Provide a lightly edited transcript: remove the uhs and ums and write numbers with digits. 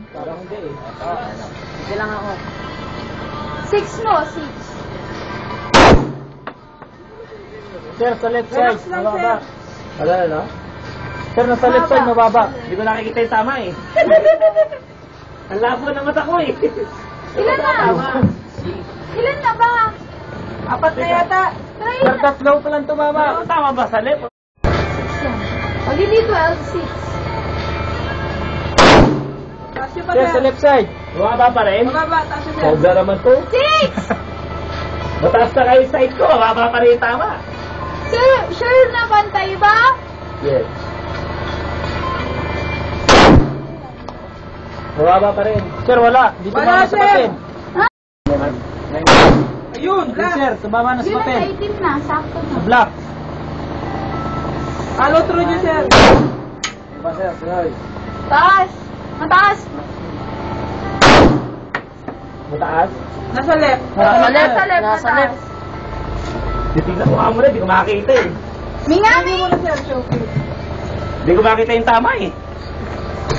Parang hindi eh. Hindi lang ako. 6 mo, 6. Sir, sa left side, Relax lang, mababa. sir. Wala na? Sir, nasa left side, mababa. Hindi ko nakikita yung tama eh. Ang labo ng mata ko eh. Ilan na? Ilan na ba? 4 na yata. Try Sir, na. tatlo pa lang tumama. Tama ba sa left? Pag hindi 12, 6. Taas yun pa, Sir, sa left side. Bumaba pa rin? Mababa, taas yun, sir. Sobra naman to. 6! Mataas na kayo side ko. Bumaba pa rin yung tama. Sir, sure na pantay ba? Yes. Mababa pa rin. Sir, wala. Di Wala, tumama sa sir. papel. Ha? Ayun, Yes, last. sir. Tumama na sa Yun ang papel. itim na, sakto na. Sa black. Follow through nyo, sir. Diba, sir? Sir. Taas! Mataas! Mataas. Nasa left. Sa left, Nasa mataas. Titignan ko nga muna. Hindi ko makakita eh. Mingami! Hindi mo na, sir. Showcase. Hindi ko makita yung tama eh.